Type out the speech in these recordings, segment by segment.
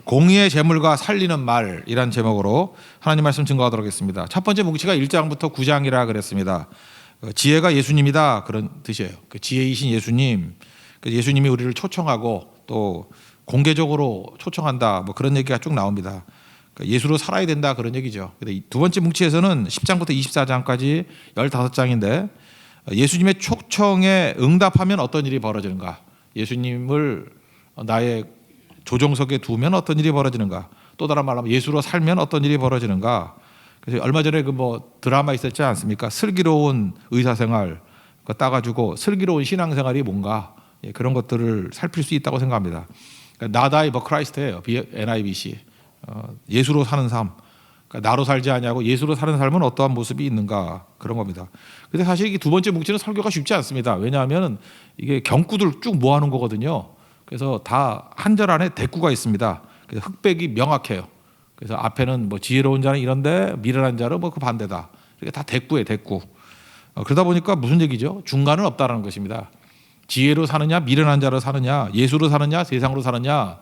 공의의 재물과 살리는 말이란 제목으로 하나님 말씀 증거하도록 하겠습니다. 첫 번째 묵시가 1장부터 9장이라 그랬습니다. 지혜가 예수님이다 그런 뜻이에요. 그 지혜이신 예수님, 예수님이 우리를 초청하고 또 공개적으로 초청한다 뭐 그런 얘기가 쭉 나옵니다. 예수로 살아야 된다 그런 얘기죠. 두 번째 묵시에서는 10장부터 24장까지 15장인데 예수님의 초청에 응답하면 어떤 일이 벌어지는가, 예수님을 나의 조종석에 두면 어떤 일이 벌어지는가, 또 다른 말로 하면 예수로 살면 어떤 일이 벌어지는가. 그래서 얼마 전에 그 뭐 드라마 있었지 않습니까? 슬기로운 의사생활 따가지고 슬기로운 신앙생활이 뭔가, 그런 것들을 살필 수 있다고 생각합니다. 그러니까 Not I but Christ예요. NIBC. 예수로 사는 삶. 그러니까 나로 살지 아니하고 예수로 사는 삶은 어떠한 모습이 있는가, 그런 겁니다. 근데 사실 이 두 번째 묵시는 설교가 쉽지 않습니다. 왜냐하면 이게 경구들 쭉 모아놓은 거거든요. 그래서 다 한 절 안에 대꾸가 있습니다. 그래서 흑백이 명확해요. 그래서 앞에는 뭐 지혜로운 자는 이런데 미련한 자는 뭐 그 반대다. 이게 다 대꾸예요, 대꾸. 그러다 보니까 무슨 얘기죠? 중간은 없다라는 것입니다. 지혜로 사느냐, 미련한 자로 사느냐, 예수로 사느냐, 세상으로 사느냐,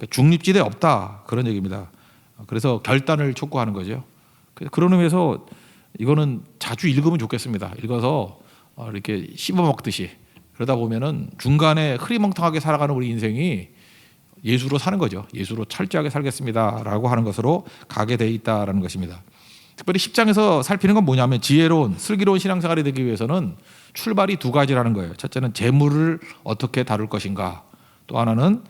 중립지대 없다, 그런 얘기입니다. 그래서 결단을 촉구하는 거죠. 그런 의미에서 이거는 자주 읽으면 좋겠습니다. 읽어서 이렇게 씹어먹듯이. 그러다 보면은 중간에 흐리멍텅하게 살아가는 우리 인생이 예수로 사는 거죠. 예수로 철저하게 살겠습니다라고 하는 것으로 가게 돼 있다라는 것입니다. 특별히 10장에서 살피는 건 뭐냐면 지혜로운 슬기로운 신앙생활이 되기 위해서는 출발이 두 가지라는 거예요. 첫째는 재물을 어떻게 다룰 것인가, 또 하나는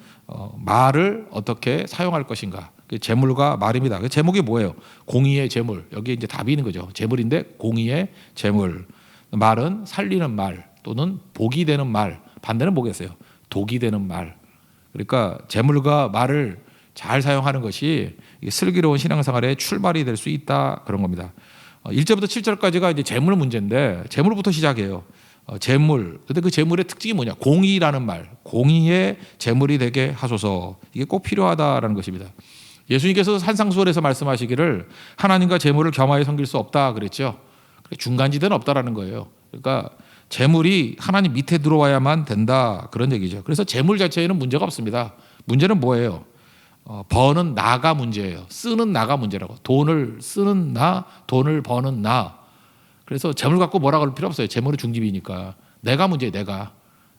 말을 어떻게 사용할 것인가. 재물과 말입니다. 그 제목이 뭐예요? 공의의 재물. 여기에 이제 답이 있는 거죠. 재물인데 공의의 재물. 말은 살리는 말 또는 복이 되는 말. 반대는 뭐겠어요? 독이 되는 말. 그러니까 재물과 말을 잘 사용하는 것이 슬기로운 신앙생활의 출발이 될 수 있다, 그런 겁니다. 1절부터 7절까지가 이제 재물 문제인데 재물부터 시작해요. 재물. 근데 그 재물의 특징이 뭐냐? 공의라는 말. 공의의 재물이 되게 하소서. 이게 꼭 필요하다라는 것입니다. 예수님께서 산상수훈에서 말씀하시기를 하나님과 재물을 겸하여 섬길 수 없다 그랬죠. 중간지대는 없다라는 거예요. 그러니까 재물이 하나님 밑에 들어와야만 된다, 그런 얘기죠. 그래서 재물 자체에는 문제가 없습니다. 문제는 뭐예요? 버는 나가 문제예요. 쓰는 나가 문제라고. 돈을 쓰는 나, 돈을 버는 나. 그래서 재물 갖고 뭐라 그럴 필요 없어요. 재물은 중립이니까. 내가 문제예요.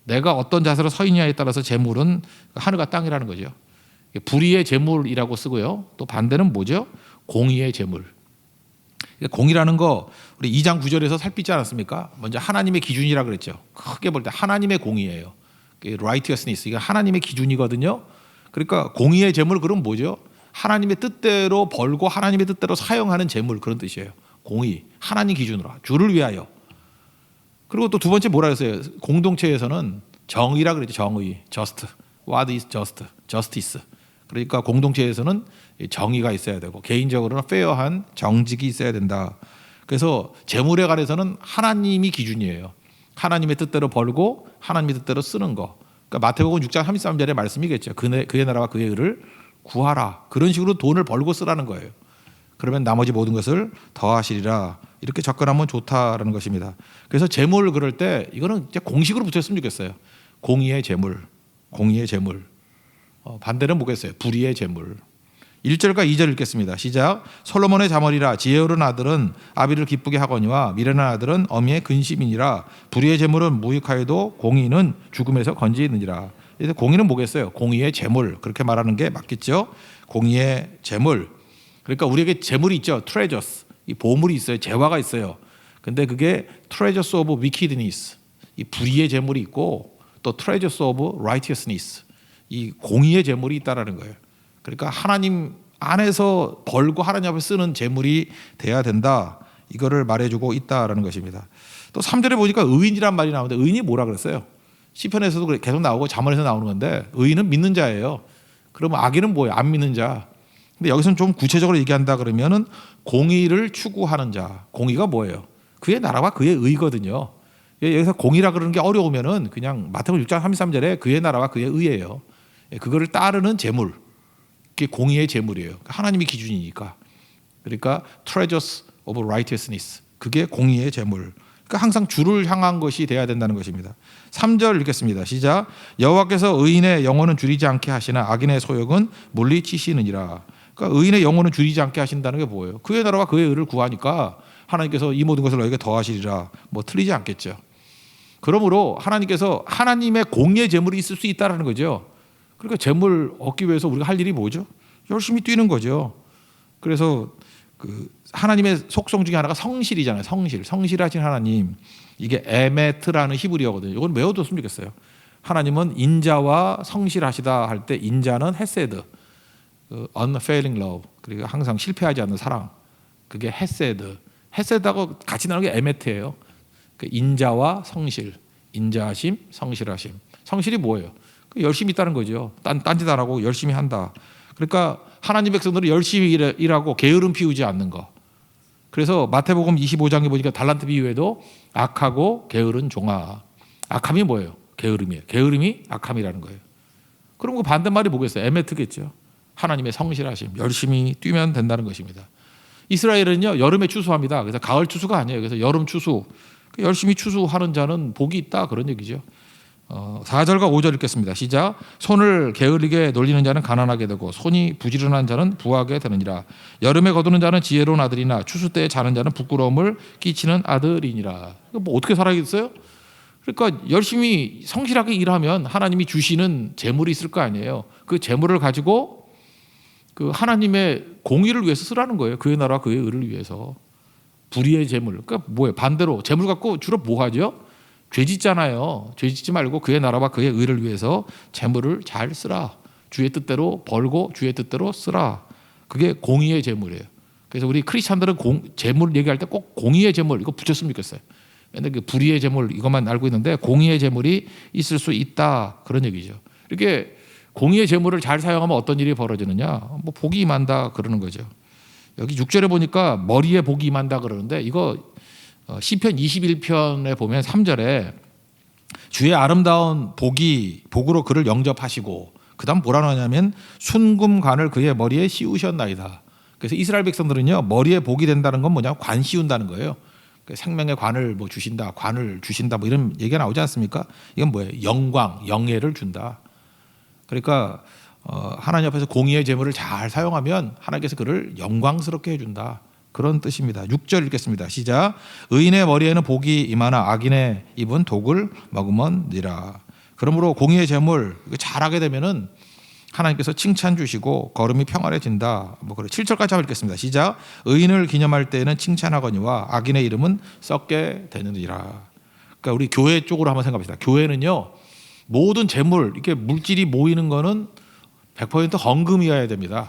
내가 어떤 자세로 서 있냐에 따라서 재물은 하늘과 땅이라는 거죠. 불의의 재물이라고 쓰고요. 또 반대는 뭐죠? 공의의 재물. 공이라는 거 우리 2장 9절에서 살피지 않았습니까? 먼저 하나님의 기준이라 그랬죠. 크게 볼 때 하나님의 공의예요. righteousness, 이게 하나님의 기준이거든요. 그러니까 공의의 재물, 그럼 뭐죠? 하나님의 뜻대로 벌고 하나님의 뜻대로 사용하는 재물, 그런 뜻이에요. 공의, 하나님 기준으로, 주를 위하여. 그리고 또 두 번째 뭐라 했어요? 공동체에서는 정의라 그랬죠. 정의, just. What is just? Justice. 그러니까 공동체에서는 정의가 있어야 되고 개인적으로는 페어한 정직이 있어야 된다. 그래서 재물에 관해서는 하나님이 기준이에요. 하나님의 뜻대로 벌고 하나님의 뜻대로 쓰는 거. 그러니까 마태복음 6장 33절의 말씀이겠죠. 그의 나라와 그의 의를 구하라. 그런 식으로 돈을 벌고 쓰라는 거예요. 그러면 나머지 모든 것을 더하시리라. 이렇게 접근하면 좋다라는 것입니다. 그래서 재물 그럴 때 이거는 이제 공식으로 붙였으면 좋겠어요. 공의의 재물, 공의의 재물. 반대는 뭐겠어요? 불의의 재물. 1절과 2절 읽겠습니다. 시작. 솔로몬의 자머리라. 지혜로운 아들은 아비를 기쁘게 하거니와 미련한 아들은 어미의 근심이니라. 불의의 재물은 무익하여도 공의는 죽음에서 건지느니라. 그래서 공의는 뭐겠어요? 공의의 재물. 그렇게 말하는 게 맞겠죠? 공의의 재물. 그러니까 우리에게 재물이 있죠. treasures. 이 보물이 있어요. 재화가 있어요. 근데 그게 treasures of wickedness. 이 불의의 재물이 있고 또 treasures of righteousness. 이 공의의 재물이 있다라는 거예요. 그러니까 하나님 안에서 벌고 하나님 앞에 쓰는 재물이 돼야 된다. 이거를 말해주고 있다라는 것입니다. 또 3절에 보니까 의인이란 말이 나오는데 의인이 뭐라 그랬어요? 시편에서도 계속 나오고 잠언에서 나오는 건데 의인은 믿는 자예요. 그러면 악인은 뭐예요? 안 믿는 자. 근데 여기서는 좀 구체적으로 얘기한다 그러면은 공의를 추구하는 자. 공의가 뭐예요? 그의 나라와 그의 의거든요. 여기서 공의라 그러는 게 어려우면은 그냥 마태복음 6장 33절에 그의 나라와 그의 의예요. 그거를 따르는 재물. 그게 공의의 재물이에요. 하나님의 기준이니까. 그러니까 treasures of righteousness. 그게 공의의 재물. 그러니까 항상 주를 향한 것이 돼야 된다는 것입니다. 3절 읽겠습니다. 시작. 여호와께서 의인의 영혼은 줄이지 않게 하시나 악인의 소욕은 물리치시느니라. 그러니까 의인의 영혼은 줄이지 않게 하신다는 게 뭐예요? 그의 나라와 그의 의를 구하니까 하나님께서 이 모든 것을 너에게 더하시리라. 뭐 틀리지 않겠죠. 그러므로 하나님께서 하나님의 공의 재물이 있을 수 있다라는 거죠. 그러니까 재물 얻기 위해서 우리가 할 일이 뭐죠? 열심히 뛰는 거죠. 그래서 그 하나님의 속성 중에 하나가 성실이잖아요. 성실하신 하나님. 이게 에메트라는 히브리어거든요. 이건 외워뒀으면 좋겠어요. 하나님은 인자와 성실하시다 할 때 인자는 헤세드, unfailing love, 그리고 항상 실패하지 않는 사랑. 그게 헤세드. 헤세드하고 같이 나오는 게 에메트예요. 그 인자와 성실, 인자하심, 성실하심. 성실이 뭐예요? 열심히 있다는 거죠. 딴짓 안 하고 열심히 한다. 그러니까 하나님 백성들은 열심히 일하고 게으름 피우지 않는 거. 그래서 마태복음 25장에 보니까 달란트 비유에도 악하고 게으른 종아. 악함이 뭐예요? 게으름이에요. 게으름이 악함이라는 거예요. 그럼 그 반대말이 뭐겠어요? 에메트겠죠. 하나님의 성실하심, 열심히 뛰면 된다는 것입니다. 이스라엘은요 여름에 추수합니다. 그래서 가을 추수가 아니에요. 그래서 여름 추수. 열심히 추수하는 자는 복이 있다 그런 얘기죠. 4절과 5절 읽겠습니다. 시작. 손을 게으르게 놀리는 자는 가난하게 되고 손이 부지런한 자는 부하게 되느니라. 여름에 거두는 자는 지혜로운 아들이나 추수 때에 자는 자는 부끄러움을 끼치는 아들이니라. 뭐 어떻게 살아야겠어요? 그러니까 열심히 성실하게 일하면 하나님이 주시는 재물이 있을 거 아니에요. 그 재물을 가지고 그 하나님의 공의를 위해서 쓰라는 거예요. 그의 나라 그의 의를 위해서. 불의의 재물. 그러니까 뭐예요? 반대로 재물 갖고 주로 뭐 하죠? 죄 짓잖아요. 죄 짓지 말고 그의 나라와 그의 의를 위해서 재물을 잘 쓰라. 주의 뜻대로 벌고 주의 뜻대로 쓰라. 그게 공의의 재물이에요. 그래서 우리 크리스찬들은 재물 얘기할 때 꼭 공의의 재물 이거 붙였으면 좋겠어요. 맨날 그 불의의 재물 이것만 알고 있는데 공의의 재물이 있을 수 있다 그런 얘기죠. 이렇게 공의의 재물을 잘 사용하면 어떤 일이 벌어지느냐? 뭐 복이 임한다 그러는 거죠. 여기 6절에 보니까 머리에 복이 임한다 그러는데 이거 시편 21편에 보면 3절에 주의 아름다운 복으로 그를 영접하시고 그다음 뭐라 하냐면 순금관을 그의 머리에 씌우셨나이다. 그래서 이스라엘 백성들은요 머리에 복이 된다는 건 뭐냐? 관 씌운다는 거예요. 생명의 관을 뭐 주신다, 관을 주신다 뭐 이런 얘기가 나오지 않습니까? 이건 뭐예요? 영광, 영예를 준다. 그러니까 하나님 앞에서 공의의 재물을 잘 사용하면 하나님께서 그를 영광스럽게 해준다. 그런 뜻입니다. 6절 읽겠습니다. 시작. 의인의 머리에는 복이 임하나 악인의 입은 독을 머금었니라. 그러므로 공의의 재물 잘하게 되면은 하나님께서 칭찬 주시고 걸음이 평안해진다. 뭐 그래 7절까지 한번 읽겠습니다. 시작. 의인을 기념할 때에는 칭찬하거니와 악인의 이름은 썩게 되느니라. 그러니까 우리 교회 쪽으로 한번 생각합시다. 교회는요 모든 재물 이렇게 물질이 모이는 거는 100% 헌금이어야 됩니다.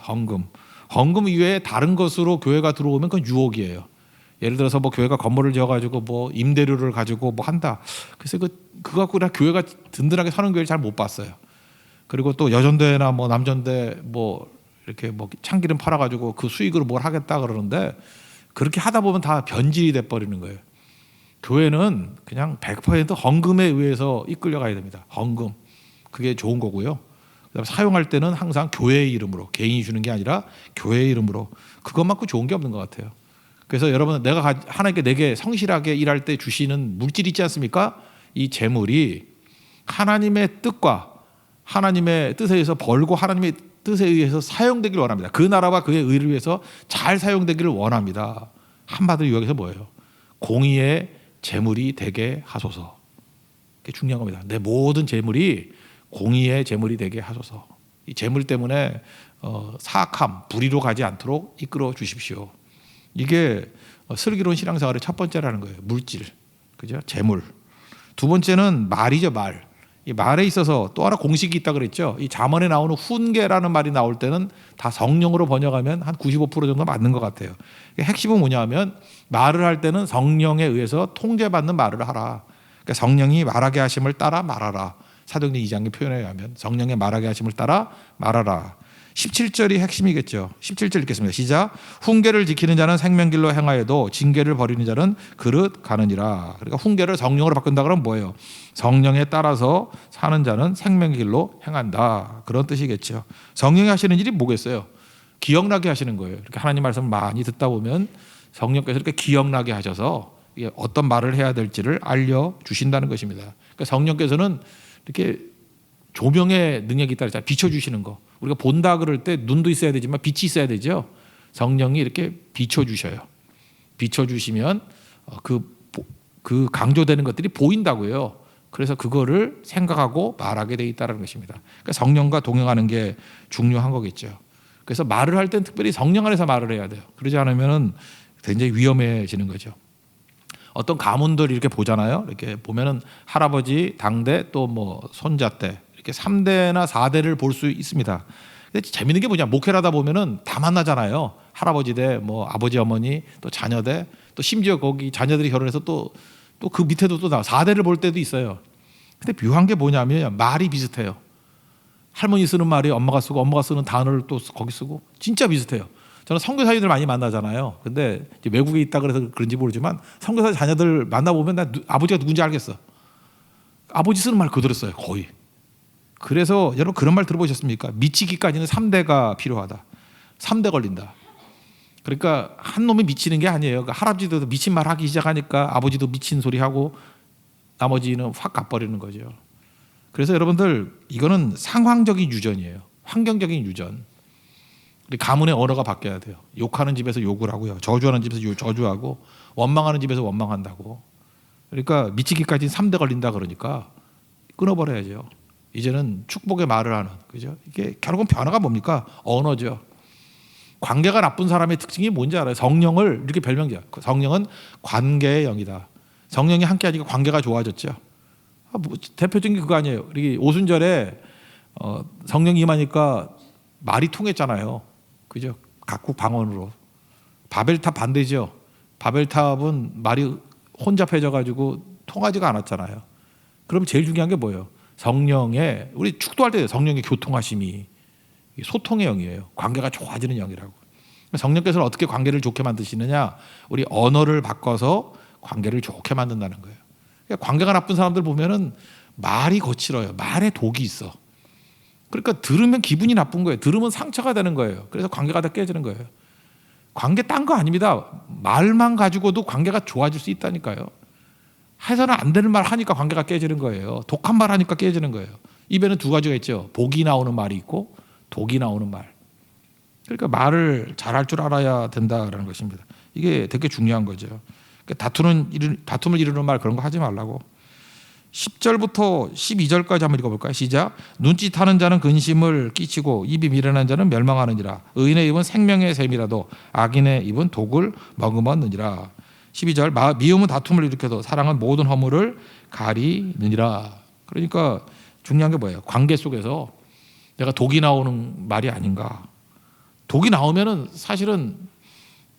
헌금 이외에 다른 것으로 교회가 들어오면 그건 유혹이에요. 예를 들어서 뭐 교회가 건물을 지어가지고 뭐 임대료를 가지고 뭐 한다. 그래서 그거 갖고 교회가 든든하게 사는 교회를 잘 못 봤어요. 그리고 또 여전대나 뭐 남전대 뭐 이렇게 뭐 참기름 팔아가지고 그 수익으로 뭘 하겠다 그러는데 그렇게 하다 보면 다 변질이 돼 버리는 거예요. 교회는 그냥 100% 헌금에 의해서 이끌려 가야 됩니다. 헌금. 그게 좋은 거고요. 그다음에 사용할 때는 항상 교회의 이름으로 개인이 주는 게 아니라 교회의 이름으로 그것만큼 좋은 게 없는 것 같아요. 그래서 여러분 내가 하나님께 내게 성실하게 일할 때 주시는 물질 있지 않습니까? 이 재물이 하나님의 뜻과 하나님의 뜻에 의해서 벌고 하나님의 뜻에 의해서 사용되기를 원합니다. 그 나라와 그의 의를 위해서 잘 사용되기를 원합니다. 한마디로 요약해서 뭐예요? 공의의 재물이 되게 하소서. 그게 중요한 겁니다. 내 모든 재물이 공의의 재물이 되게 하소서. 이 재물 때문에 사악함, 불의로 가지 않도록 이끌어 주십시오. 이게 슬기로운 신앙생활의 첫 번째라는 거예요. 물질, 그죠? 재물. 두 번째는 말이죠, 말. 이 말에 있어서 또 하나 공식이 있다 그랬죠. 이 잠언에 나오는 훈계라는 말이 나올 때는 다 성령으로 번역하면 한 95% 정도 맞는 것 같아요. 핵심은 뭐냐면 말을 할 때는 성령에 의해서 통제받는 말을 하라. 그러니까 성령이 말하게 하심을 따라 말하라. 사도행전 2장의 표현에 의하면 성령의 말하게 하심을 따라 말하라. 17절이 핵심이겠죠. 17절 읽겠습니다. 시작. 훈계를 지키는 자는 생명길로 행하여도 징계를 버리는 자는 그릇 가느니라. 그러니까 훈계를 성령으로 바꾼다 그러면 뭐예요? 성령에 따라서 사는 자는 생명길로 행한다. 그런 뜻이겠죠. 성령이 하시는 일이 뭐겠어요? 기억나게 하시는 거예요. 이렇게 하나님 말씀을 많이 듣다 보면 성령께서 이렇게 기억나게 하셔서 어떤 말을 해야 될지를 알려주신다는 것입니다. 그러니까 성령께서는 이렇게 조명의 능력이 있다 그랬잖아요. 비춰주시는 거. 우리가 본다 그럴 때 눈도 있어야 되지만 빛이 있어야 되죠. 성령이 이렇게 비춰주셔요. 비춰주시면 그 강조되는 것들이 보인다고요. 그래서 그거를 생각하고 말하게 돼 있다는 것입니다. 그러니까 성령과 동행하는 게 중요한 거겠죠. 그래서 말을 할 땐 특별히 성령 안에서 말을 해야 돼요. 그러지 않으면 굉장히 위험해지는 거죠. 어떤 가문들 이렇게 보잖아요. 이렇게 보면은 할아버지, 당대, 또 뭐 손자 때 이렇게 3대나 4대를 볼 수 있습니다. 근데 재밌는 게 뭐냐? 목회를 하다 보면은 다 만나잖아요. 할아버지 대, 뭐 아버지, 어머니, 또 자녀 대, 또 심지어 거기 자녀들이 결혼해서 또 그 밑에도 또 4대를 볼 때도 있어요. 근데 묘한 게 뭐냐면 말이 비슷해요. 할머니 쓰는 말이 엄마가 쓰고 엄마가 쓰는 단어를 또 거기 쓰고 진짜 비슷해요. 저는 선교사님들 많이 만나잖아요. 근데 이제 외국에 있다 그래서 그런지 모르지만 선교사 자녀들 만나보면 나 아버지가 누군지 알겠어. 아버지 쓰는 말 그대로 써요. 거의. 그래서 여러분 그런 말 들어보셨습니까? 미치기까지는 3대가 필요하다. 3대 걸린다. 그러니까 한 놈이 미치는 게 아니에요. 그러니까 할아버지도 미친 말 하기 시작하니까 아버지도 미친 소리 하고 나머지는 확 가버리는 거죠. 그래서 여러분들 이거는 상황적인 유전이에요. 환경적인 유전. 우리 가문의 언어가 바뀌어야 돼요. 욕하는 집에서 욕을 하고요. 저주하는 집에서 저주하고 원망하는 집에서 원망한다고. 그러니까 미치기까지는 3대 걸린다 그러니까 끊어버려야죠. 이제는 축복의 말을 하는, 그죠? 이게 결국은 변화가 뭡니까? 언어죠. 관계가 나쁜 사람의 특징이 뭔지 알아요? 성령을 이렇게 별명지어요. 성령은 관계의 영이다. 성령이 함께하니까 관계가 좋아졌죠. 뭐 대표적인 게 그거 아니에요. 우리 오순절에 성령이 임하니까 말이 통했잖아요. 그죠? 각국 방언으로. 바벨탑 반대죠. 바벨탑은 말이 혼잡해져가지고 통하지가 않았잖아요. 그럼 제일 중요한 게 뭐예요? 성령의, 우리 축도할 때 성령의 교통하심이 소통의 영이에요. 관계가 좋아지는 영이라고. 성령께서는 어떻게 관계를 좋게 만드시느냐? 우리 언어를 바꿔서 관계를 좋게 만든다는 거예요. 그러니까 관계가 나쁜 사람들 보면은 말이 거칠어요. 말에 독이 있어. 그러니까 들으면 기분이 나쁜 거예요. 들으면 상처가 되는 거예요. 그래서 관계가 다 깨지는 거예요. 관계 딴 거 아닙니다. 말만 가지고도 관계가 좋아질 수 있다니까요. 해서는 안 되는 말 하니까 관계가 깨지는 거예요. 독한 말 하니까 깨지는 거예요. 입에는 두 가지가 있죠. 복이 나오는 말이 있고 독이 나오는 말. 그러니까 말을 잘할 줄 알아야 된다라는 것입니다. 이게 되게 중요한 거죠. 그러니까 다툼을 이루는 말 그런 거 하지 말라고. 10절부터 12절까지 한번 읽어볼까요? 시작. 눈짓하는 자는 근심을 끼치고 입이 미련한 자는 멸망하느니라. 의인의 입은 생명의 샘이라도 악인의 입은 독을 머금었느니라. 12절. 미움은 다툼을 일으켜도 사랑은 모든 허물을 가리느니라. 그러니까 중요한 게 뭐예요? 관계 속에서 내가 독이 나오는 말이 아닌가. 독이 나오면은 사실은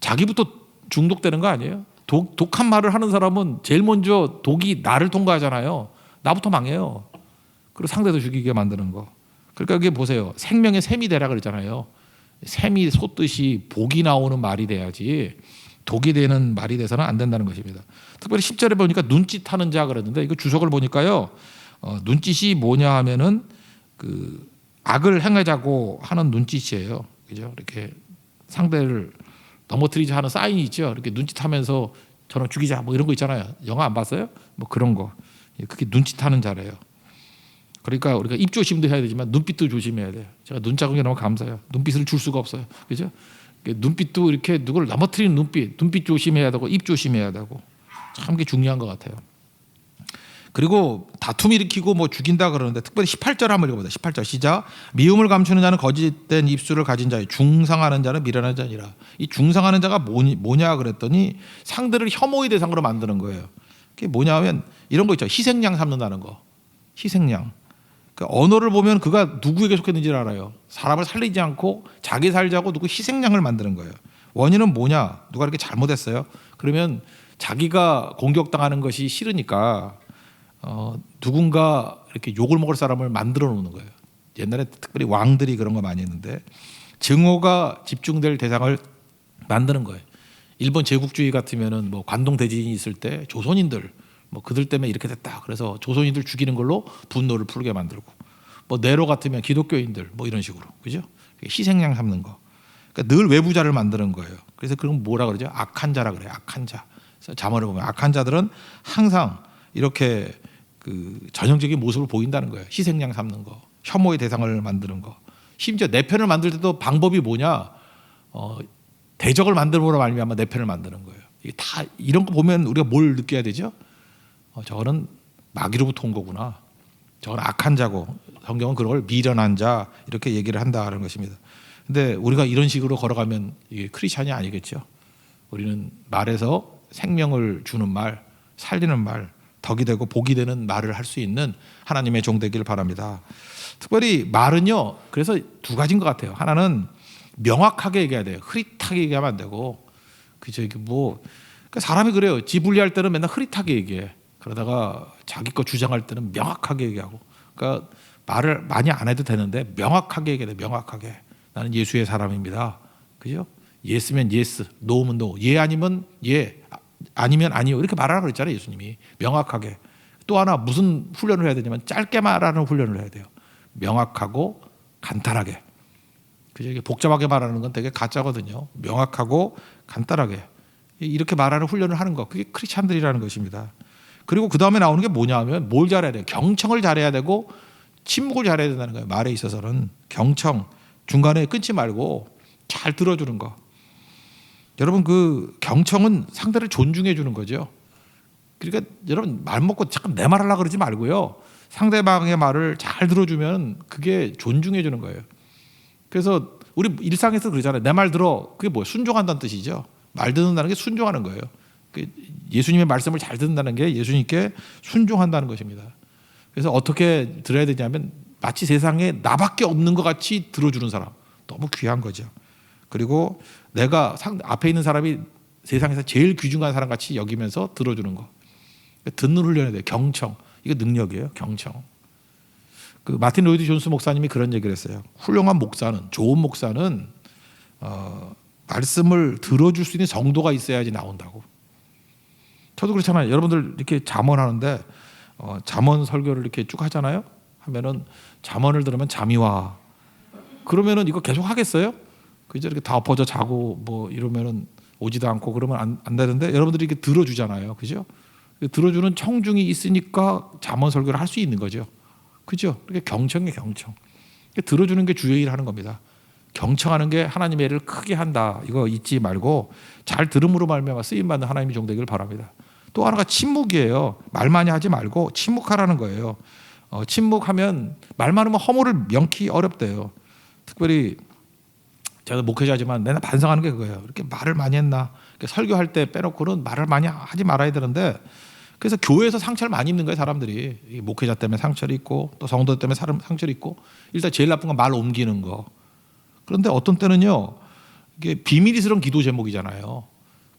자기부터 중독되는 거 아니에요? 독한 말을 하는 사람은 제일 먼저 독이 나를 통과하잖아요. 나부터 망해요. 그리고 상대도 죽이게 만드는 거. 그러니까 이게 보세요. 생명의 샘이 되라 그랬잖아요. 샘이 솟듯이 복이 나오는 말이 돼야지 독이 되는 말이 돼서는 안 된다는 것입니다. 특별히 10절에 보니까 눈짓하는 자 그랬는데 이거 주석을 보니까요. 눈짓이 뭐냐 하면은 그 악을 행하자고 하는 눈짓이에요. 그죠? 이렇게 상대를 넘어뜨리자 하는 사인이 있죠. 이렇게 눈짓하면서 저는 죽이자 뭐 이런 거 있잖아요. 영화 안 봤어요? 뭐 그런 거. 그게 눈짓하는 자래요. 그러니까 우리가 입조심도 해야 되지만 눈빛도 조심해야 돼요. 제가 눈자국이 너무 감사해요. 눈빛을 줄 수가 없어요. 그죠? 눈빛도 이렇게 누구를 넘어뜨리는 눈빛 조심해야 되고 입 조심해야 되고 참 게 중요한 것 같아요. 그리고 다툼 일으키고 뭐 죽인다 그러는데 특별히 18절 한번 읽어보자. 18절 시작. 미움을 감추는 자는 거짓된 입술을 가진 자요 중상하는 자는 미련한 자니라. 이 중상하는 자가 뭐냐 그랬더니 상대를 혐오의 대상으로 만드는 거예요. 그게 뭐냐면 이런 거 있죠. 희생양 삼는다는 거. 희생양. 그러니까 언어를 보면 그가 누구에게 속했는지를 알아요. 사람을 살리지 않고 자기 살자고 누구 희생양을 만드는 거예요. 원인은 뭐냐? 누가 이렇게 잘못했어요? 그러면 자기가 공격당하는 것이 싫으니까 누군가 이렇게 욕을 먹을 사람을 만들어 놓는 거예요. 옛날에 특별히 왕들이 그런 거 많이 했는데 증오가 집중될 대상을 만드는 거예요. 일본 제국주의 같으면은 뭐 관동 대지진이 있을 때 조선인들 뭐 그들 때문에 이렇게 됐다. 그래서 조선인들 죽이는 걸로 분노를 풀게 만들고 뭐 네로 같으면 기독교인들 뭐 이런 식으로 그죠? 희생양 삼는 거. 그러니까 늘 외부자를 만드는 거예요. 그래서 그런 뭐라 그러죠? 악한 자라 그래요. 악한 자. 잠언을 보면 악한 자들은 항상 이렇게 그 전형적인 모습을 보인다는 거예요. 희생양 삼는 거, 혐오의 대상을 만드는 거. 심지어 내 편을 만들 때도 방법이 뭐냐? 대적을 만들므로 말미암아 내 편을 만드는 거예요. 이게 다 이런 거 보면 우리가 뭘 느껴야 되죠? 저거는 마귀로부터 온 거구나. 저건 악한 자고 성경은 그런 걸 미련한 자 이렇게 얘기를 한다는 것입니다. 근데 우리가 이런 식으로 걸어가면 이게 크리스찬이 아니겠죠. 우리는 말에서 생명을 주는 말, 살리는 말, 덕이 되고 복이 되는 말을 할 수 있는 하나님의 종 되기를 바랍니다. 특별히 말은요. 그래서 두 가지인 것 같아요. 하나는 명확하게 얘기해야 돼요. 흐릿하게 얘기하면 안 되고, 그죠? 이게 뭐 그러니까 사람이 그래요. 지 분리할 때는 맨날 흐릿하게 얘기해. 그러다가 자기 거 주장할 때는 명확하게 얘기하고. 그러니까 말을 많이 안 해도 되는데 명확하게 얘기해. 명확하게. 나는 예수의 사람입니다. 그죠? 예스면 예스, 노면 노. 예 아니면 예, 아니면 아니요. 이렇게 말하라 그랬잖아요. 예수님이. 명확하게. 또 하나 무슨 훈련을 해야 되냐면 짧게 말하는 훈련을 해야 돼요. 명확하고 간단하게. 그죠? 이게 복잡하게 말하는 건 되게 가짜거든요. 명확하고 간단하게. 이렇게 말하는 훈련을 하는 거. 그게 크리스찬들이라는 것입니다. 그리고 그 다음에 나오는 게 뭐냐 하면 뭘 잘해야 돼요. 경청을 잘해야 되고 침묵을 잘해야 된다는 거예요. 말에 있어서는 경청. 중간에 끊지 말고 잘 들어주는 거. 여러분 그 경청은 상대를 존중해 주는 거죠. 그러니까 여러분 말 먹고 잠깐 내 말 하려고 그러지 말고요. 상대방의 말을 잘 들어주면 그게 존중해 주는 거예요. 그래서 우리 일상에서 그러잖아요. 내 말 들어. 그게 뭐예요? 순종한다는 뜻이죠. 말 듣는다는 게 순종하는 거예요. 예수님의 말씀을 잘 듣는다는 게 예수님께 순종한다는 것입니다. 그래서 어떻게 들어야 되냐면 마치 세상에 나밖에 없는 것 같이 들어주는 사람. 너무 귀한 거죠. 그리고 내가 앞에 있는 사람이 세상에서 제일 귀중한 사람 같이 여기면서 들어주는 거. 듣는 훈련이 돼요. 경청. 이거 능력이에요. 경청. 그 마틴 로이드 존스 목사님이 그런 얘기를 했어요. 훌륭한 목사는, 좋은 목사는 말씀을 들어줄 수 있는 정도가 있어야지 나온다고. 저도 그렇잖아요. 여러분들 이렇게 잠언하는데 잠언 설교를 이렇게 쭉 하잖아요. 하면은 잠언을 들으면 잠이 와. 그러면은 이거 계속 하겠어요? 그죠? 이렇게 다 엎어져 자고 뭐 이러면은 오지도 않고 그러면 안 되는데 여러분들이 이렇게 들어주잖아요. 그죠? 들어주는 청중이 있으니까 잠언 설교를 할 수 있는 거죠. 그죠? 이게 경청이에요, 경청. 들어주는 게 주의 일 하는 겁니다. 경청하는 게 하나님의 일을 크게 한다. 이거 잊지 말고 잘 들음으로 말미암아 쓰임 받는 하나님의 종 되기를 바랍니다. 또 하나가 침묵이에요. 말 많이 하지 말고 침묵하라는 거예요. 침묵하면 말 많으면 허물을 명키 어렵대요. 특별히 제가 목회자지만 맨날 반성하는 게 그거예요. 이렇게 말을 많이 했나? 설교할 때 빼놓고는 말을 많이 하지 말아야 되는데 그래서 교회에서 상처를 많이 입는 거예요. 사람들이 목회자 때문에 상처를 입고 또 성도 때문에 상처를 입고 일단 제일 나쁜 건 말 옮기는 거. 그런데 어떤 때는요 이게 비밀스러운 기도 제목이잖아요.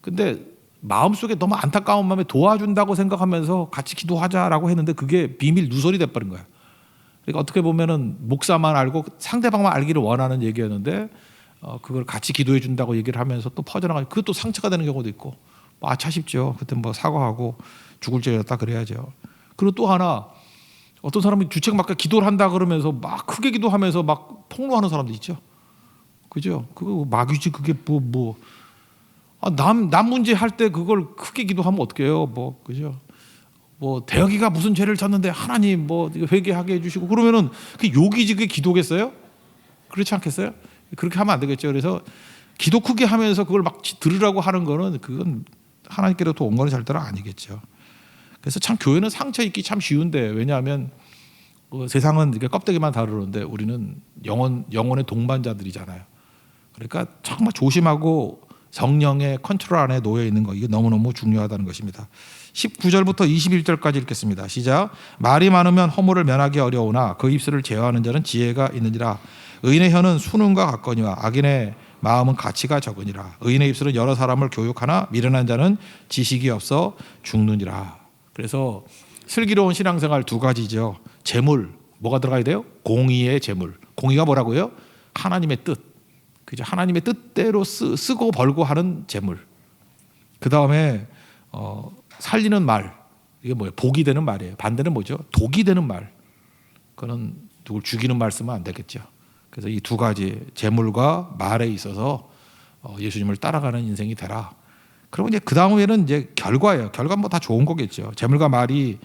근데 마음속에 너무 안타까운 마음에 도와준다고 생각하면서 같이 기도하자라고 했는데 그게 비밀 누설이 돼버린 거예요. 그러니까 어떻게 보면은 목사만 알고 상대방만 알기를 원하는 얘기였는데 그걸 같이 기도해 준다고 얘기를 하면서 또 퍼져나가고 그것도 상처가 되는 경우도 있고 뭐 아차 싶죠. 그때 뭐 사과하고 죽을 죄였다 그래야죠. 그리고 또 하나 어떤 사람이 주책 맞게 기도를 한다 그러면서 막 크게 기도하면서 막 폭로하는 사람도 있죠. 그죠? 그거 마귀지 그게 남 문제 할 때 그걸 크게 기도하면 어떡해요? 뭐 그죠? 뭐 대혁이가 무슨 죄를 졌는데 하나님 뭐 회개하게 해주시고 그러면은 그 욕이지 그게 기도겠어요? 그렇지 않겠어요? 그렇게 하면 안 되겠죠. 그래서 기도 크게 하면서 그걸 막 들으라고 하는 거는 그건 하나님께로부터 온 거는 절대로 아니겠죠. 그래서 참 교회는 상처 입기 참 쉬운데 왜냐하면 세상은 이렇게 껍데기만 다루는데 우리는 영혼의 동반자들이잖아요. 그러니까 정말 조심하고 성령의 컨트롤 안에 놓여 있는 거 이게 너무너무 중요하다는 것입니다. 19절부터 21절까지 읽겠습니다. 시작. 말이 많으면 허물을 면하기 어려우나 그 입술을 제어하는 자는 지혜가 있느니라. 의인의 혀는 수능과 같거니와 악인의 마음은 가치가 적으니라. 의인의 입술은 여러 사람을 교육하나 미련한 자는 지식이 없어 죽느니라. 그래서 슬기로운 신앙생활 두 가지죠. 재물 뭐가 들어가야 돼요? 공의의 재물. 공의가 뭐라고요? 하나님의 뜻. 그죠? 하나님의 뜻대로 쓰고 벌고 하는 재물. 그 다음에 살리는 말. 이게 뭐예요? 복이 되는 말이에요. 반대는 뭐죠? 독이 되는 말. 그거는 누굴 죽이는 말 쓰면 안 되겠죠. 그래서 이 두 가지 재물과 말에 있어서 예수님을 따라가는 인생이 되라. 그리고 이제 그 다음에는 이제 결과예요. 결과 뭐 다 좋은 거겠죠. 재물과 말이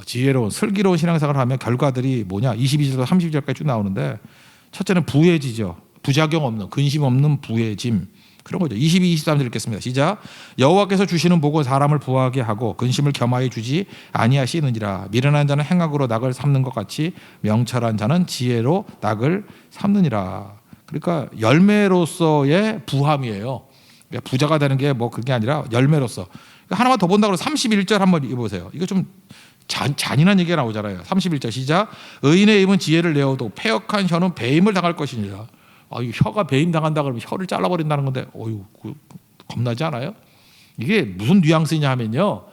지혜로운 슬기로운 신앙생활을 하면 결과들이 뭐냐? 22절부터 32절까지 쭉 나오는데 첫째는 부해지죠. 부작용 없는 근심 없는 부해짐 그런 거죠. 22, 23절 읽겠습니다. 시작. 여호와께서 주시는 복은 사람을 부하게 하고 근심을 겸하여 주지 아니하시느니라. 미련한 자는 행악으로 낙을 삼는 것 같이 명철한 자는 지혜로 낙을 삼느니라. 그러니까 열매로서의 부함이에요. 그러니까 부자가 되는 게 뭐 그게 아니라 열매로서. 하나만 더 본다고 31절 한번 읽어보세요. 이거 좀 잔인한 얘기가 나오잖아요. 31절 시작. 의인의 입은 지혜를 내어도 패역한 혀는 배임을 당할 것이니라. 이 혀가 배임 당한다 그러면 혀를 잘라버린다는 건데, 어유 겁나지 않아요? 이게 무슨 뉘앙스냐 하면요,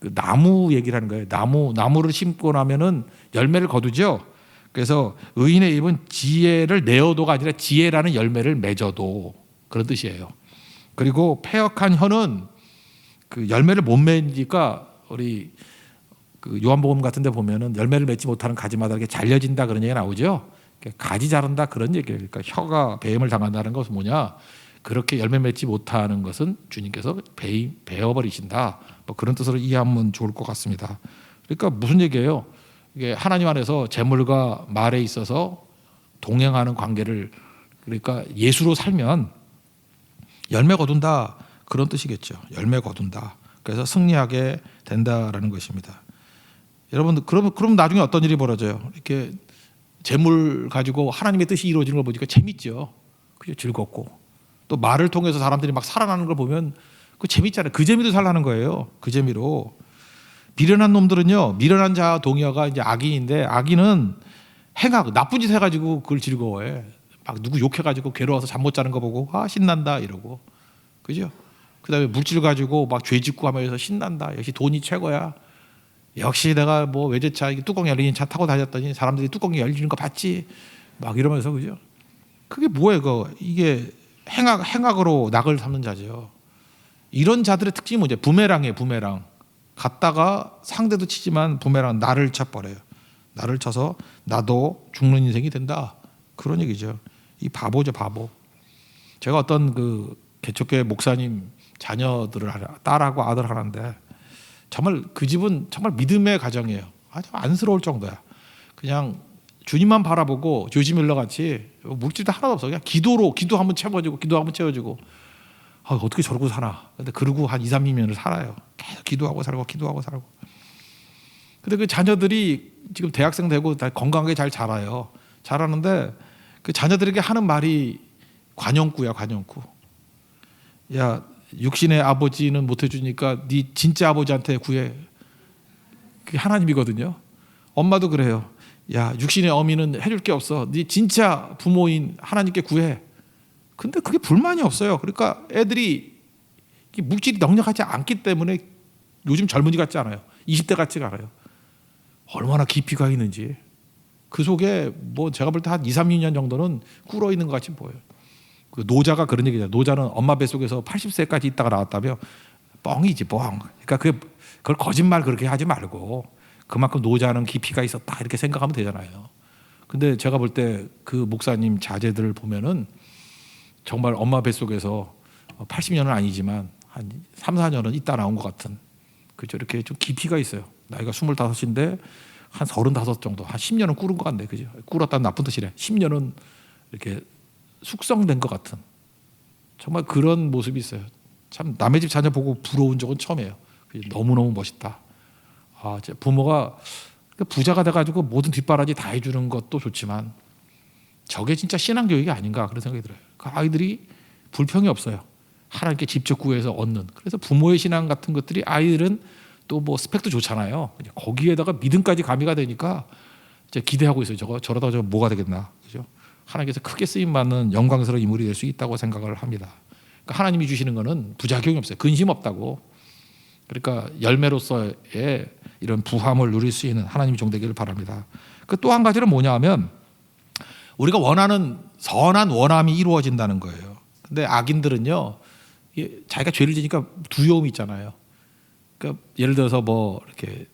그 나무 얘기를 하는 거예요. 나무를 심고 나면은 열매를 거두죠. 그래서 의인의 입은 지혜를 내어도가 아니라 지혜라는 열매를 맺어도 그런 뜻이에요. 그리고 패역한 혀는 그 열매를 못 맺으니까 우리 그 요한복음 같은데 보면은 열매를 맺지 못하는 가지마다 이렇게 잘려진다 그런 얘기가 나오죠. 가지 자른다 그런 얘기예요. 그러니까 혀가 배임을 당한다는 것은 뭐냐? 그렇게 열매 맺지 못하는 것은 주님께서 베어버리신다. 뭐 그런 뜻으로 이해하면 좋을 것 같습니다. 그러니까 무슨 얘기예요? 이게 하나님 안에서 재물과 말에 있어서 동행하는 관계를 그러니까 예수로 살면 열매 거둔다 그런 뜻이겠죠. 열매 거둔다. 그래서 승리하게 된다라는 것입니다. 여러분 그럼 나중에 어떤 일이 벌어져요? 이렇게 재물 가지고 하나님의 뜻이 이루어지는 걸 보니까 재밌죠. 그죠? 즐겁고 또 말을 통해서 사람들이 막 살아나는 걸 보면 그 재밌잖아요. 그 재미도 살라는 거예요. 그 재미로. 미련한 놈들은요, 미련한 자 동의어가 이제 악인인데 악인은 행악 나쁜 짓 해가지고 그걸 즐거워해. 막 누구 욕해가지고 괴로워서 잠 못 자는 거 보고 신난다 이러고, 그죠? 그다음에 물질 가지고 막 죄짓고 하면서 신난다. 역시 돈이 최고야. 역시 내가 뭐 외제차 뚜껑 열리는 차 타고 다녔더니 사람들이 뚜껑이 열리는 거 봤지 막 이러면서, 그죠? 그게 뭐예요? 이게 행악으로 낙을 삼는 자죠. 이런 자들의 특징이 뭐죠? 부메랑이에요. 부메랑. 갔다가 상대도 치지만 부메랑 나를 쳐버려요. 나를 쳐서 나도 죽는 인생이 된다. 그런 얘기죠. 이 바보죠, 바보. 제가 어떤 그 개척교회 목사님 자녀들을 딸하고 아들 하나인데 정말 그 집은 정말 믿음의 가정이에요. 아주 안쓰러울 정도야. 그냥 주님만 바라보고 조지밀러 같이 물질도 하나도 없어. 그냥 기도 한번 채워지고 기도 한번 채워지고. 어떻게 저러고 사나. 근데 그러고 한 2, 3년을 살아요. 계속 기도하고 살고. 근데 그 자녀들이 지금 대학생 되고 다 건강하게 잘 자라요. 자라는데 그 자녀들에게 하는 말이 관용구야, 관용구. 야, 육신의 아버지는 못 해주니까 네 진짜 아버지한테 구해. 그게 하나님이거든요. 엄마도 그래요. 야, 육신의 어미는 해줄 게 없어. 네 진짜 부모인 하나님께 구해. 근데 그게 불만이 없어요. 그러니까 애들이 물질이 넉넉하지 않기 때문에 요즘 젊은이 같지 않아요. 20대 같지가 않아요. 얼마나 깊이가 있는지. 그 속에 뭐 제가 볼 때 한 2, 3년 정도는 꿇어 있는 것 같이 보여요. 그 노자가 그런 얘기잖아요. 노자는 엄마 뱃속에서 80세까지 있다가 나왔다며. 뻥이지, 뻥. 그러니까 그걸 거짓말 그렇게 하지 말고 그만큼 노자는 깊이가 있었다 이렇게 생각하면 되잖아요. 근데 제가 볼 때 그 목사님 자제들을 보면은 정말 엄마 뱃속에서 80년은 아니지만 한 3, 4년은 있다 나온 것 같은, 그죠? 이렇게 좀 깊이가 있어요. 나이가 25인데 한 35 정도, 한 10년은 꿇은 것 같네, 그죠? 꿇었다는 나쁜 뜻이래. 10년은 이렇게 숙성된 것 같은 정말 그런 모습이 있어요. 참 남의 집 자녀 보고 부러운 적은 처음이에요. 너무너무 멋있다. 부모가 부자가 돼가지고 모든 뒷바라지 다 해주는 것도 좋지만 저게 진짜 신앙교육이 아닌가 그런 생각이 들어요. 그 아이들이 불평이 없어요. 하나님께 직접 구해서 얻는. 그래서 부모의 신앙 같은 것들이 아이들은 또 뭐 스펙도 좋잖아요. 거기에다가 믿음까지 가미가 되니까 이제 기대하고 있어요. 저러다가 저 뭐가 되겠나, 그죠? 하나님께서 크게 쓰임 받는 영광스러운 인물이 될 수 있다고 생각을 합니다. 그러니까 하나님이 주시는 거는 부작용이 없어요. 근심 없다고. 그러니까 열매로서의 이런 부함을 누릴 수 있는 하나님이 종되기를 바랍니다. 그 또 한 가지는 뭐냐하면 우리가 원하는 선한 원함이 이루어진다는 거예요. 근데 악인들은요, 자기가 죄를 지니까 두려움이 있잖아요. 그러니까 예를 들어서 뭐 이렇게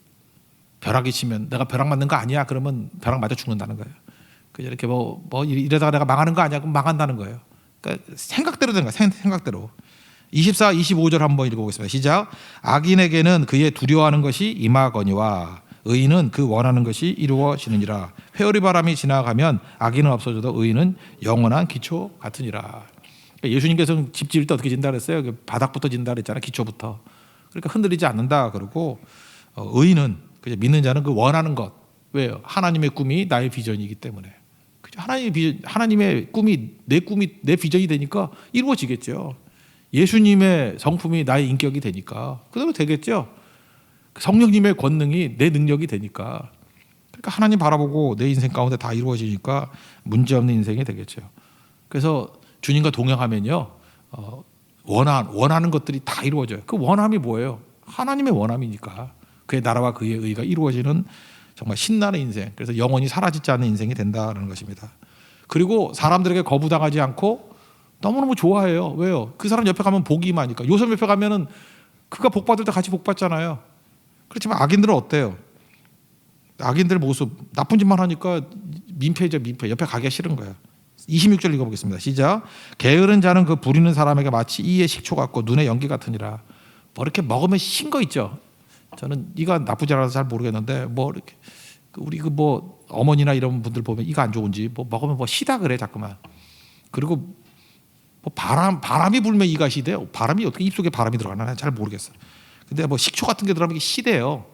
벼락이 치면 내가 벼락 맞는 거 아니야? 그러면 벼락 맞아 죽는다는 거예요. 이렇게 뭐 이러다가 내가 망하는 거 아니야? 그럼 망한다는 거예요. 그러니까 생각대로 되는 거야. 생각대로. 24, 25절 한번 읽어보겠습니다. 시작. 악인에게는 그의 두려워하는 것이 임하거니와 의인은 그 원하는 것이 이루어지느니라. 회오리 바람이 지나가면 악인은 없어져도 의인은 영원한 기초 같으니라. 예수님께서는 집 지을 때 어떻게 진다 그랬어요? 바닥부터 진다 그랬잖아요. 기초부터. 그러니까 흔들리지 않는다 그러고, 의인은 믿는 자는 그 원하는 것. 왜요? 하나님의 꿈이 나의 비전이기 때문에. 하나님의 꿈이 내 비전이 되니까 이루어지겠죠. 예수님의 성품이 나의 인격이 되니까 그대로 되겠죠. 성령님의 권능이 내 능력이 되니까. 그러니까 하나님 바라보고 내 인생 가운데 다 이루어지니까 문제없는 인생이 되겠죠. 그래서 주님과 동행하면요, 원하는 것들이 다 이루어져요. 그 원함이 뭐예요? 하나님의 원함이니까. 그의 나라와 그의 의가 이루어지는 정말 신나는 인생, 그래서 영원히 사라지지 않는 인생이 된다는 것입니다. 그리고 사람들에게 거부당하지 않고 너무너무 좋아해요. 왜요? 그 사람 옆에 가면 복이 많으니까. 요셉 옆에 가면은 그가 복 받을 때 같이 복 받잖아요. 그렇지만 악인들은 어때요? 악인들 모습 나쁜 짓만 하니까 민폐죠. 민폐. 옆에 가기가 싫은 거예요. 26절 읽어보겠습니다. 시작. 게으른 자는 그 부리는 사람에게 마치 이의 식초 같고 눈의 연기 같으니라. 뭐 이렇게 먹으면 신 거 있죠. 저는 이가 나쁘지 않아서 잘 모르겠는데 뭐 이렇게 우리 그 뭐 어머니나 이런 분들 보면 이가 안 좋은지 뭐 먹으면 뭐 시다 그래 자꾸만. 그리고 뭐 바람이 불면 이가 시대요. 바람이 어떻게 입속에 바람이 들어가나 잘 모르겠어요. 근데 뭐 식초 같은 게 들어가면 이게 시대요.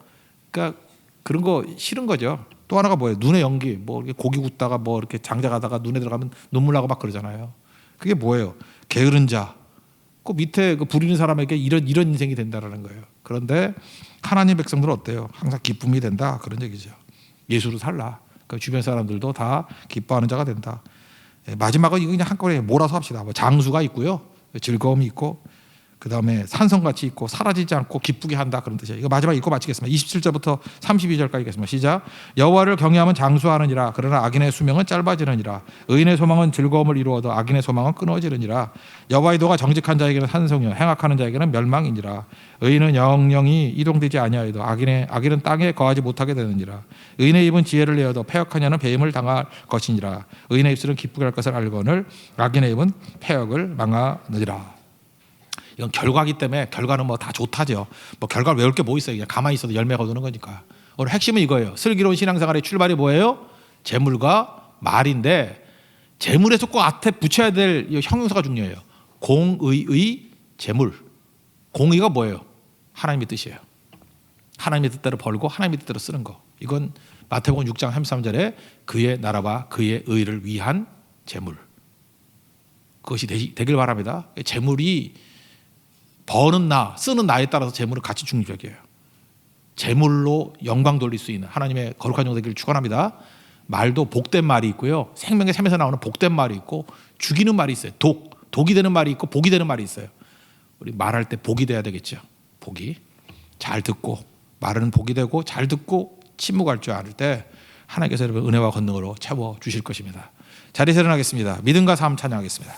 그러니까 그런 거 싫은 거죠. 또 하나가 뭐예요? 눈의 연기. 뭐 이렇게 고기 굽다가 뭐 이렇게 장작하다가 눈에 들어가면 눈물 나고 막 그러잖아요. 그게 뭐예요? 게으른 자. 그 밑에 그 부리는 사람에게 이런 인생이 된다라는 거예요. 그런데 하나님 백성들은 어때요? 항상 기쁨이 된다 그런 얘기죠. 예수로 살라. 그 주변 사람들도 다 기뻐하는 자가 된다. 마지막은 이거 그냥 한꺼번에 몰아서 합시다. 뭐 장수가 있고요, 즐거움이 있고, 그 다음에 산성같이 있고 사라지지 않고 기쁘게 한다 그런 뜻이에요. 이거 마지막 읽고 마치겠습니다. 27절부터 32절까지 읽겠습니다. 시작. 여호와를 경외하면 장수하느니라. 그러나 악인의 수명은 짧아지느니라. 의인의 소망은 즐거움을 이루어도 악인의 소망은 끊어지느니라. 여호와의 도가 정직한 자에게는 산성이요 행악하는 자에게는 멸망이니라. 의인은 영영이 이동되지 아니하여도 악인은 땅에 거하지 못하게 되느니라. 의인의 입은 지혜를 내어도 패역하냐는 배임을 당할 것이니라. 의인의 입술은 기쁘게 할 것을 알거늘 악인의 입은 패역을 망하느니라. 이건 결과기 때문에 결과는 뭐 다 좋다죠. 뭐 결과를 외울 게 뭐 있어요. 그냥 가만히 있어도 열매 거두는 거니까. 오늘 핵심은 이거예요. 슬기로운 신앙생활의 출발이 뭐예요? 재물과 말인데 재물에서 꼭 앞에 붙여야 될 형용사가 중요해요. 공의의 재물. 공의가 뭐예요? 하나님의 뜻이에요. 하나님의 뜻대로 벌고 하나님의 뜻대로 쓰는 거. 이건 마태복음 6장 33절에 그의 나라와 그의 의를 위한 재물. 그것이 되길 바랍니다. 재물이 버는 쓰는 나에 따라서 재물은 가치 중립적이에요. 재물로 영광 돌릴 수 있는 하나님의 거룩한 종 되기를 축원합니다. 말도 복된 말이 있고요. 생명의 샘에서 나오는 복된 말이 있고 죽이는 말이 있어요. 독이 되는 말이 있고 복이 되는 말이 있어요. 우리 말할 때 복이 돼야 되겠죠. 복이. 잘 듣고 말은 복이 되고 잘 듣고 침묵할 줄 알 때 하나님께서 여러분 은혜와 권능으로 채워 주실 것입니다. 자리에서 일어나겠습니다. 믿음과 삶 찬양하겠습니다.